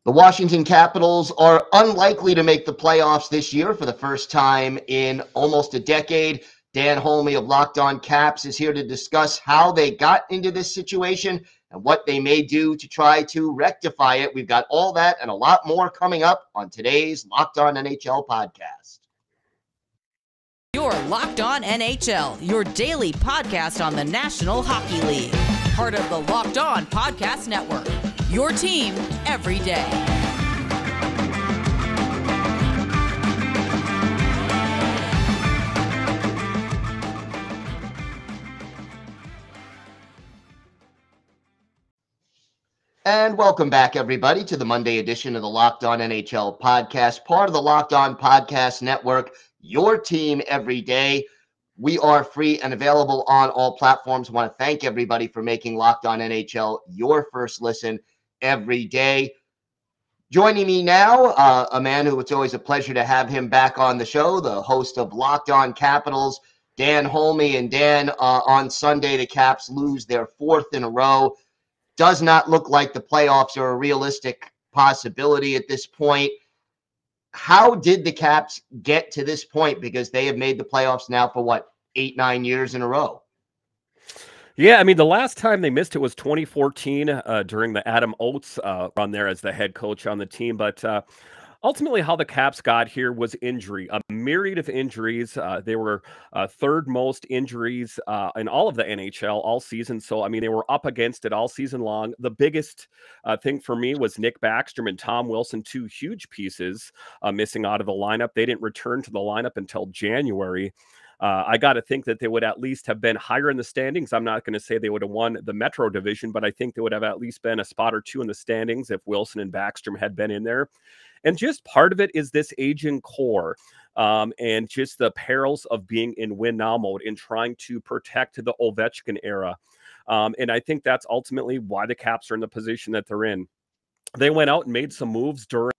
The Washington Capitals are unlikely to make the playoffs this year for the first time in almost a decade. Dan Holmi of Locked On Caps is here to discuss how they got into this situation and what they may do to try to rectify it. We've got all that and a lot more coming up on today's Locked On NHL podcast. You're Locked On NHL, your daily podcast on the National Hockey League. Part of the Locked On Podcast Network, your team every day. And welcome back, everybody, to the Monday edition of the Locked On NHL podcast, part of the Locked On Podcast Network, your team every day. We are free and available on all platforms. I want to thank everybody for making Locked On NHL your first listen every day. Joining me now, a man who it's always a pleasure to have him back on the show, the host of Locked On Capitals, Dan Holmi. And Dan, on Sunday, the Caps lose their fourth in a row. Does not look like the playoffs are a realistic possibility at this point. How did the Caps get to this point? Because they have made the playoffs now for 8-9 years in a row. Yeah, I mean, the last time they missed it was 2014 during the Adam Oates run there as the head coach on the team. But ultimately, how the Caps got here was injury, a myriad of injuries. They were third most injuries in all of the NHL all season. So, I mean, they were up against it all season long. The biggest thing for me was Nick Backstrom and Tom Wilson, two huge pieces missing out of the lineup. They didn't return to the lineup until January. I got to think that they would at least have been higher in the standings. I'm not going to say they would have won the Metro division, but I think they would have at least been a spot or two in the standings if Wilson and Backstrom had been in there. And just part of it is this aging core and just the perils of being in win now mode and trying to protect the Ovechkin era. And I think that's ultimately why the Caps are in the position that they're in. They went out and made some moves during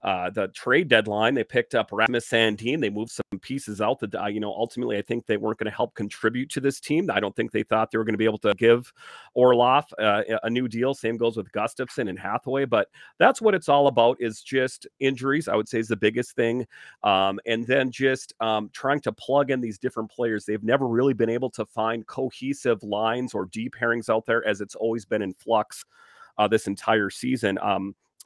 the trade deadline. They picked up Rasmus Sandin. They moved some pieces out that, ultimately I think they weren't going to help contribute to this team. I don't think they thought they were going to be able to give Orlov a new deal. Same goes with Gustafsson and Hathaway, but that's what it's all about, is just injuries, I would say, is the biggest thing. And then just trying to plug in these different players. They've never really been able to find cohesive lines or deep pairings out there, as it's always been in flux this entire season.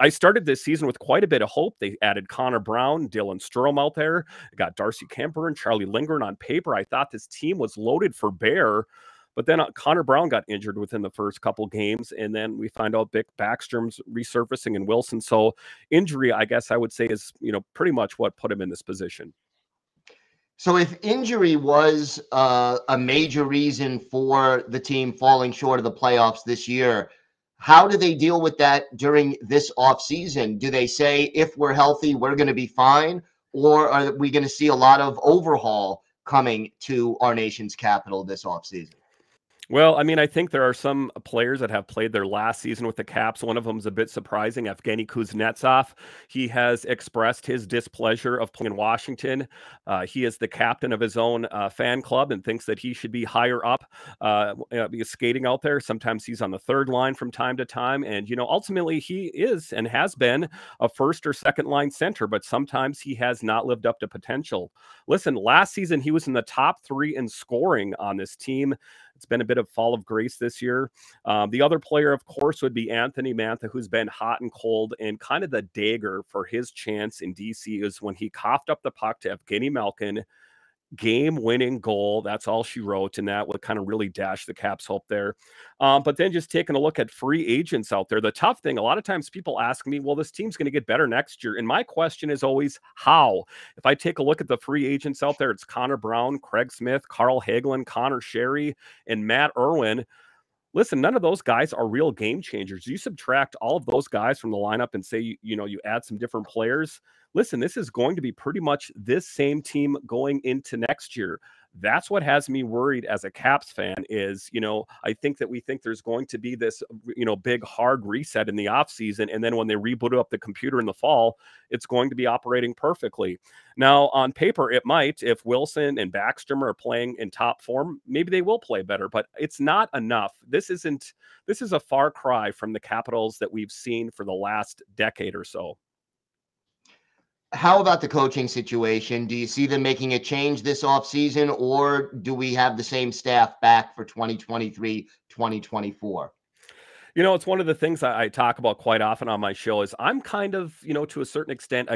I started this season with quite a bit of hope. They added Connor Brown, Dylan Strome out there. They got Darcy Kemper and Charlie Lindgren on paper. I thought this team was loaded for bear, but then Connor Brown got injured within the first couple games, and then we find out Backstrom's resurfacing and Wilson. So injury, I guess I would say, is pretty much what put him in this position. So if injury was a major reason for the team falling short of the playoffs this year, how do they deal with that during this offseason? Do they say, if we're healthy, we're going to be fine? Or are we going to see a lot of overhaul coming to our nation's capital this offseason? Well, I mean, I think there are some players that have played their last season with the Caps. One of them is a bit surprising, Evgeny Kuznetsov. He has expressed his displeasure of playing in Washington. He is the captain of his own fan club and thinks that he should be higher up skating out there. Sometimes he's on the third line from time to time. And, ultimately he is and has been a first or second line center, but sometimes he has not lived up to potential. Listen, last season he was in the top 3 in scoring on this team. It's been a bit of fall of grace this year. The other player, of course, would be Anthony Mantha, who's been hot and cold, and kind of the dagger for his chance in DC is when he coughed up the puck to Evgeny Malkin. Game-winning goal. That's all she wrote, and that would kind of really dash the Caps' hope there. But then just taking a look at free agents out there, the tough thing, a lot of times people ask me, well, this team's going to get better next year. And my question is always, how? If I take a look at the free agents out there, it's Connor Brown, Craig Smith, Carl Hagelin, Connor Sherry, and Matt Irwin. Listen, none of those guys are real game changers. You subtract all of those guys from the lineup and say, you add some different players. Listen, this is going to be pretty much this same team going into next year. That's what has me worried as a Caps fan is, I think that we think there's going to be this, big hard reset in the offseason. And then when they reboot up the computer in the fall, it's going to be operating perfectly. Now, on paper, it might. If Wilson and Backstrom are playing in top form, maybe they will play better, but it's not enough. This is a far cry from the Capitals that we've seen for the last decade or so. How about the coaching situation? Do you see them making a change this offseason, or do we have the same staff back for 2023, 2024? It's one of the things I talk about quite often on my show is I'm kind of, to a certain extent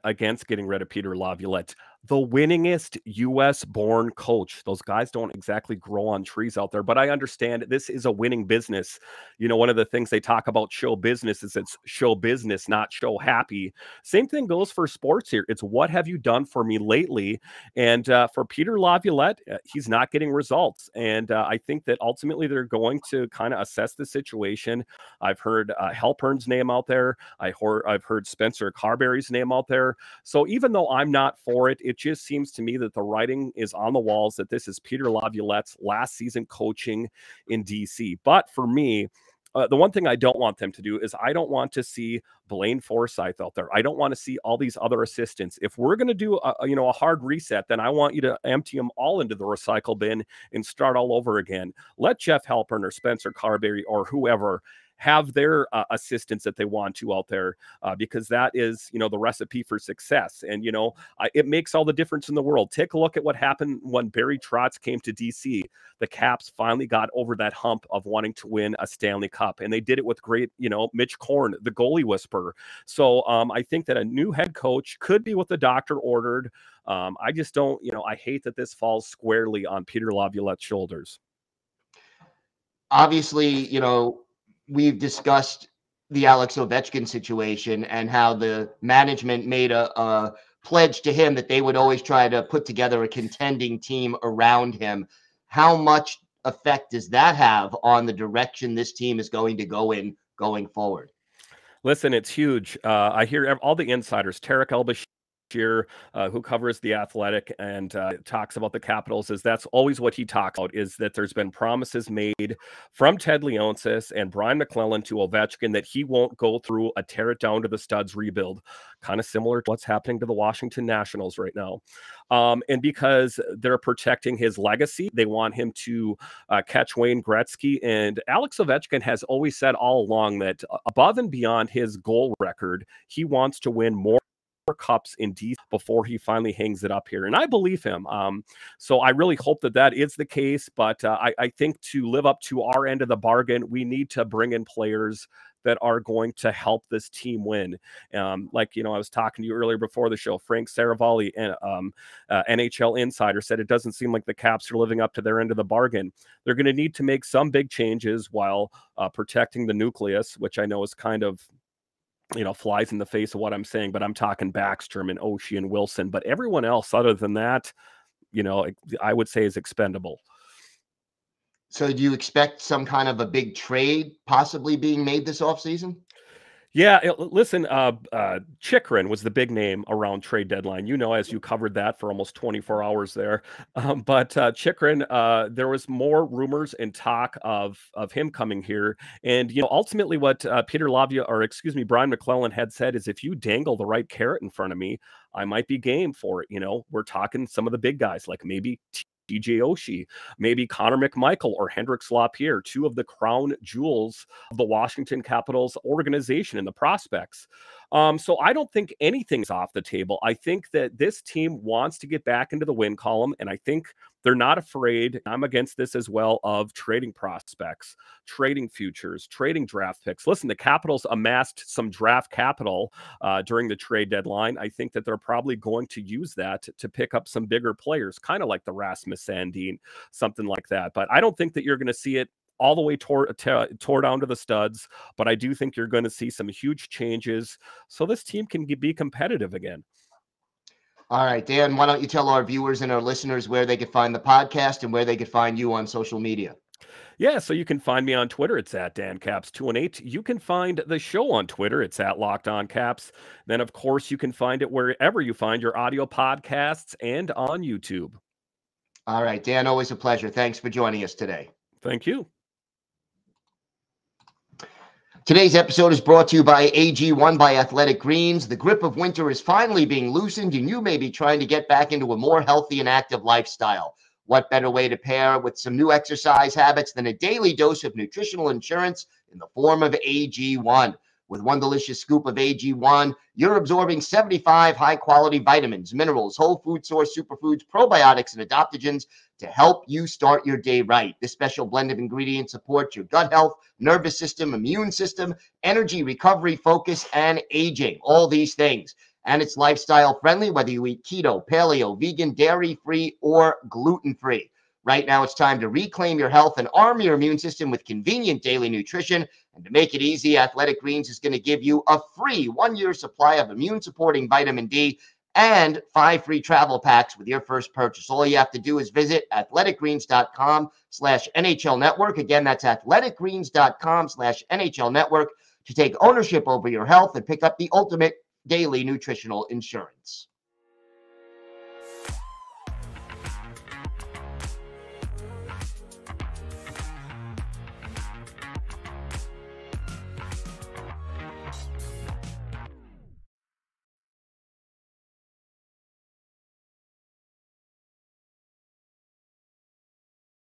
against getting rid of Peter Laviolette, the winningest U.S.-born coach. Those guys don't exactly grow on trees out there, but I understand this is a winning business. One of the things they talk about show business is it's show business, not show happy. Same thing goes for sports here. It's what have you done for me lately? And for Peter Laviolette, he's not getting results. And I think that ultimately they're going to kind of assess the situation. I've heard Halpern's name out there. I've heard Spencer Carberry's name out there. So even though I'm not for it, it just seems to me that the writing is on the walls that this is Peter Laviolette's last season coaching in DC. But for me, the one thing I don't want them to do is I don't want to see Blaine Forsythe out there. I don't want to see all these other assistants. If we're going to do a hard reset, then I want you to empty them all into the recycle bin and start all over again. Let Jeff Halpern or Spencer Carberry or whoever have their assistants that they want to out there because that is, the recipe for success. And, it makes all the difference in the world. Take a look at what happened when Barry Trotz came to DC. The Caps finally got over that hump of wanting to win a Stanley Cup. And they did it with great, Mitch Korn, the goalie whisperer. So I think that a new head coach could be what the doctor ordered. I just don't, I hate that this falls squarely on Peter Laviolette's shoulders. Obviously, we've discussed the Alex Ovechkin situation and how the management made a pledge to him that they would always try to put together a contending team around him. How much effect does that have on the direction this team is going to go in going forward? Listen, it's huge. I hear all the insiders, Tarek Elbashir, who covers The Athletic and talks about the Capitals, is that's always what he talks about, is that there's been promises made from Ted Leonsis and Brian McClellan to Ovechkin that he won't go through a tear it down to the studs rebuild, kind of similar to what's happening to the Washington Nationals right now. And because they're protecting his legacy, they want him to catch Wayne Gretzky. And Alex Ovechkin has always said all along that above and beyond his goal record, he wants to win more cups in DC before he finally hangs it up here. And I believe him. So I really hope that is the case. But I think to live up to our end of the bargain, we need to bring in players that are going to help this team win. I was talking to you earlier before the show, Frank Saravalli, NHL Insider, said it doesn't seem like the Caps are living up to their end of the bargain. They're going to need to make some big changes while protecting the nucleus, which I know is kind of flies in the face of what I'm saying, but I'm talking Backstrom and Oshie and Wilson. But everyone else other than that, I would say is expendable. So do you expect some kind of a big trade possibly being made this offseason? Yeah, listen, Chychrun was the big name around trade deadline. As you covered that for almost 24 hours there. But Chychrun, there was more rumors and talk of him coming here. And, ultimately what Brian McClellan had said is if you dangle the right carrot in front of me, I might be game for it. We're talking some of the big guys, like maybe DJ Oshie, maybe Connor McMichael or Hendrik Lapierre, two of the crown jewels of the Washington Capitals organization and the prospects. So I don't think anything's off the table. I think that this team wants to get back into the win column, and I think they're not afraid. I'm against this as well of trading prospects, trading futures, trading draft picks. Listen, the Capitals amassed some draft capital during the trade deadline. I think that they're probably going to use that to pick up some bigger players, kind of like the Rasmus Sandin, something like that. But I don't think that you're going to see it all the way tore down to the studs, but I do think you're going to see some huge changes so this team can be competitive again. All right, Dan, why don't you tell our viewers and our listeners where they could find the podcast and where they could find you on social media? Yeah, so you can find me on Twitter. It's at DanCaps218. You can find the show on Twitter. It's at Locked On Caps. Then, of course, you can find it wherever you find your audio podcasts and on YouTube. All right, Dan, always a pleasure. Thanks for joining us today. Thank you. Today's episode is brought to you by AG1 by Athletic Greens. The grip of winter is finally being loosened, and you may be trying to get back into a more healthy and active lifestyle. What better way to pair with some new exercise habits than a daily dose of nutritional insurance in the form of AG1? With one delicious scoop of AG1, you're absorbing 75 high-quality vitamins, minerals, whole food source superfoods, probiotics, and adaptogens to help you start your day right. This special blend of ingredients supports your gut health, nervous system, immune system, energy, recovery, focus, and aging. All these things. And it's lifestyle friendly, whether you eat keto, paleo, vegan, dairy-free, or gluten-free. Right now, it's time to reclaim your health and arm your immune system with convenient daily nutrition. And to make it easy, Athletic Greens is going to give you a free 1-year supply of immune-supporting vitamin D and 5 free travel packs with your first purchase. All you have to do is visit athleticgreens.com/NHL Network. Again, that's athleticgreens.com/NHL Network to take ownership over your health and pick up the ultimate daily nutritional insurance.